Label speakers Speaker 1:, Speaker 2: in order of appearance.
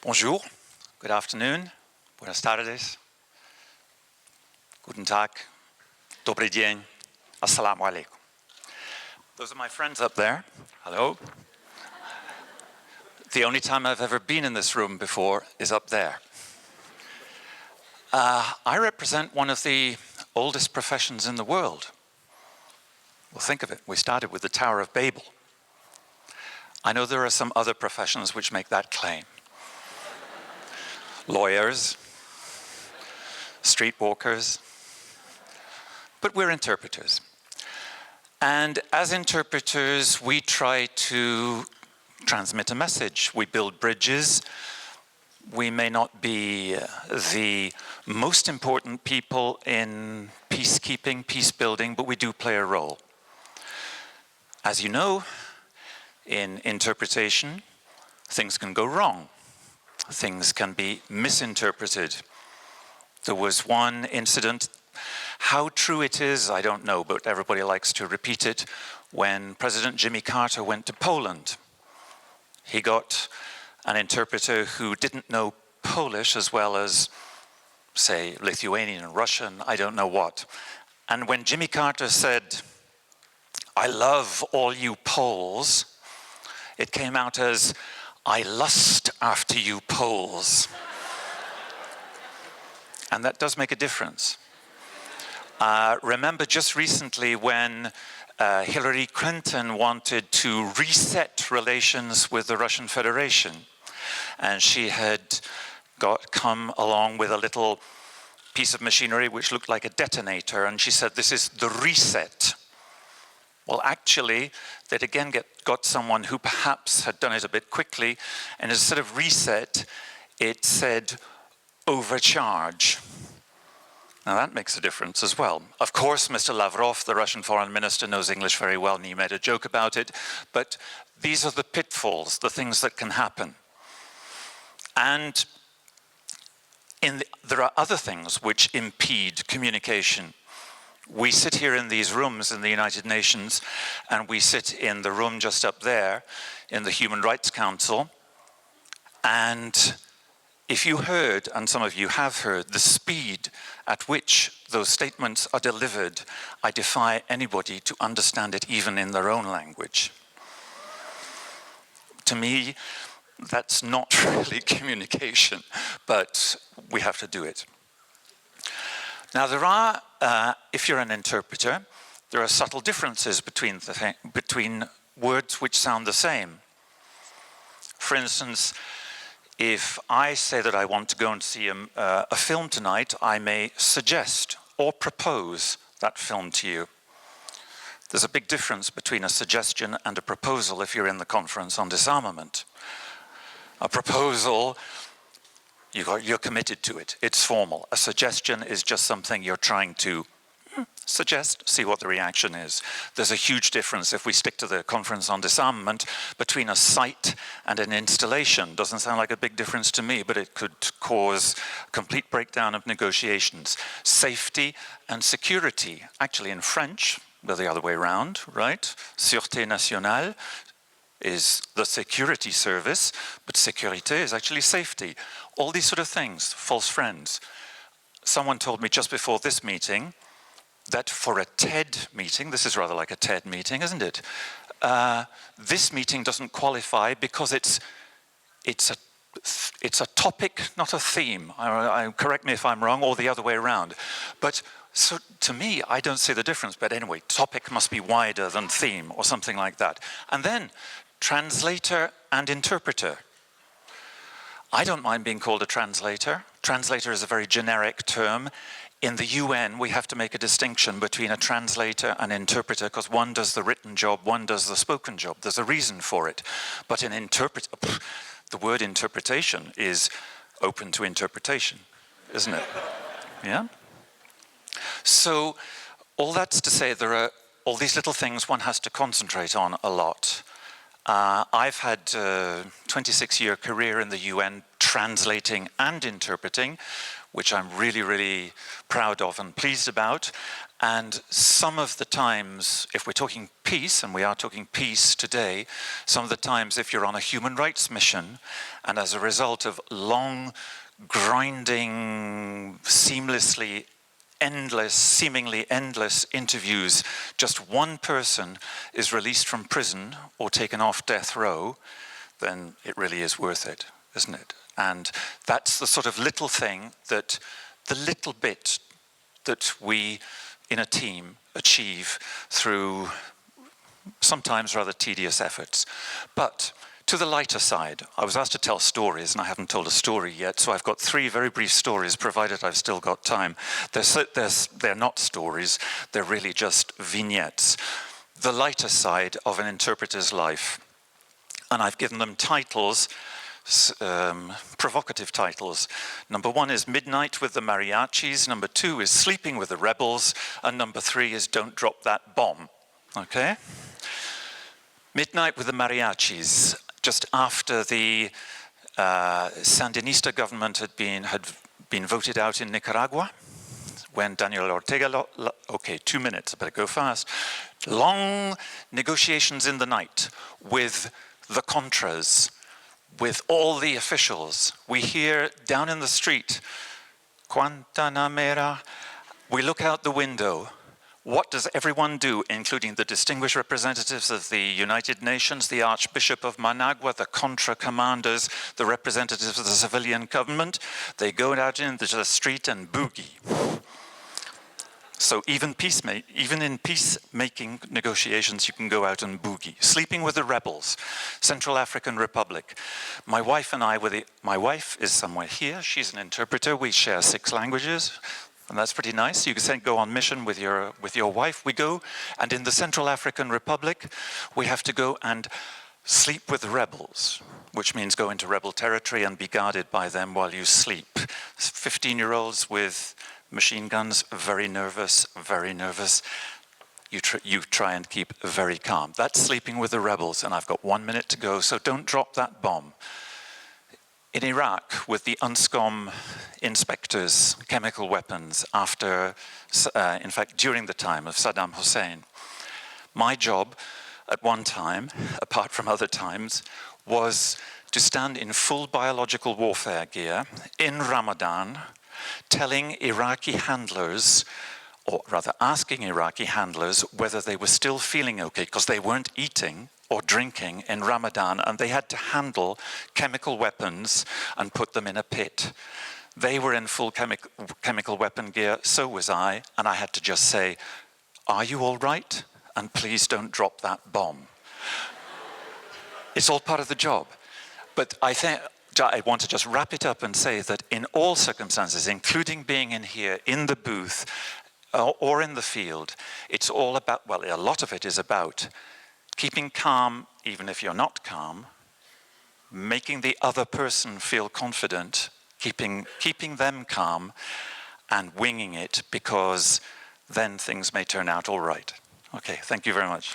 Speaker 1: Bonjour, good afternoon, buenas tardes, guten Tag, dobry dzień, assalamu alaikum. Those are my friends up there. Hello. The only time I've ever been in this room before is up there. I represent one of the oldest professions in the world. Well, think of it. We started with the Tower of Babel. I know there are some other professions which make that claim. Lawyers, streetwalkers, but we're interpreters. And as interpreters, we try to transmit a message. We build bridges. We may not be the most important people in peacekeeping, peace building, but we do play a role. As you know, in interpretation, things can go wrong. Things can be misinterpreted. There was one incident. How true it is, I don't know, but everybody likes to repeat it. When President Jimmy Carter went to Poland, he got an interpreter who didn't know Polish as well as, say, Lithuanian and Russian, I don't know what. And when Jimmy Carter said, "I love all you Poles," it came out as, "I lust after you Poles." And that does make a difference. Remember just recently when Hillary Clinton wanted to reset relations with the Russian Federation, and she had come along with a little piece of machinery which looked like a detonator, and she said, "This is the reset." Well, actually, they'd again got someone who perhaps had done it a bit quickly, and instead of reset, it said overcharge. Now that makes a difference as well. Of course, Mr. Lavrov, the Russian foreign minister, knows English very well, and he made a joke about it, but these are the pitfalls, the things that can happen. And there are other things which impede communication. We sit here in these rooms in the United Nations, and we sit in the room just up there in the Human Rights Council, and if you heard, and some of you have heard, the speed at which those statements are delivered, I defy anybody to understand it even in their own language. To me, that's not really communication, but we have to do it. Now there are, if you're an interpreter, there are subtle differences between words which sound the same. For instance, if I say that I want to go and see a film tonight, I may suggest or propose that film to you. There's a big difference between a suggestion and a proposal if you're in the conference on disarmament. A proposal, you're committed to it. It's formal. A suggestion is just something you're trying to suggest, see what the reaction is. There's a huge difference, if we stick to the conference on disarmament, between a site and an installation. Doesn't sound like a big difference to me, but it could cause complete breakdown of negotiations. Safety and security. Actually in French, they're the other way around, right? Sûreté nationale is the security service, but sécurité is actually safety. All these sort of things, false friends. Someone told me just before this meeting that for a TED meeting, this is rather like a TED meeting, isn't it? This meeting doesn't qualify because it's a topic, not a theme. Correct me if I'm wrong, or the other way around. But so to me, I don't see the difference. But anyway, topic must be wider than theme or something like that. And then translator and interpreter. I don't mind being called a translator. Translator is a very generic term. In the UN, we have to make a distinction between a translator and interpreter because one does the written job, one does the spoken job. There's a reason for it. But an interpreter, the word interpretation is open to interpretation, isn't it? Yeah? So all that's to say there are all these little things one has to concentrate on a lot. I've had a 26-year career in the UN translating and interpreting. which I'm really, really proud of and pleased about. And some of the times, if we're talking peace, and we are talking peace today, some of the times if you're on a human rights mission, and as a result of long, grinding, seamlessly endless, seemingly endless interviews, just one person is released from prison or taken off death row, then it really is worth it, isn't it? And that's the sort of little thing that, the little bit that we in a team achieve through sometimes rather tedious efforts. But to the lighter side, I was asked to tell stories, and I haven't told a story yet, so I've got 3 very brief stories, provided I've still got time. They're not stories, they're really just vignettes. The lighter side of an interpreter's life. And I've given them titles, provocative titles. Number 1 is Midnight with the Mariachis, number 2 is Sleeping with the Rebels, and number 3 is Don't Drop That Bomb. Okay? Midnight with the Mariachis. Just after the Sandinista government had been voted out in Nicaragua, when Daniel Ortega, okay, 2 minutes, I better go fast. Long negotiations in the night with the Contras, with all the officials. We hear down in the street, Guantanamera. We look out the window. What does everyone do, including the distinguished representatives of the United Nations, the Archbishop of Managua, the Contra commanders, the representatives of the civilian government? They go out into the street and boogie. So even in peacemaking negotiations, you can go out and boogie. Sleeping with the Rebels, Central African Republic. My wife and I my wife is somewhere here. She's an interpreter. We share 6 languages. And that's pretty nice. You can go on mission with your wife. We go, and in the Central African Republic, we have to go and sleep with the rebels, which means go into rebel territory and be guarded by them while you sleep. 15-year-olds with machine guns, very nervous, very nervous. You try and keep very calm. That's sleeping with the rebels, and I've got 1 minute to go, so don't drop that bomb. In Iraq, with the UNSCOM inspectors, chemical weapons, in fact, during the time of Saddam Hussein, my job at one time, apart from other times, was to stand in full biological warfare gear in Ramadan, telling Iraqi handlers, or rather asking Iraqi handlers whether they were still feeling okay, because they weren't eating or drinking in Ramadan, and they had to handle chemical weapons and put them in a pit. They were in full chemical weapon gear, so was I, and I had to just say, "Are you all right? And please don't drop that bomb." It's all part of the job. But I think I want to just wrap it up and say that in all circumstances, including being in here, in the booth, or in the field, it's all about, well, a lot of it is about keeping calm, even if you're not calm, making the other person feel confident, keeping them calm, and winging it, because then things may turn out all right. Okay, thank you very much.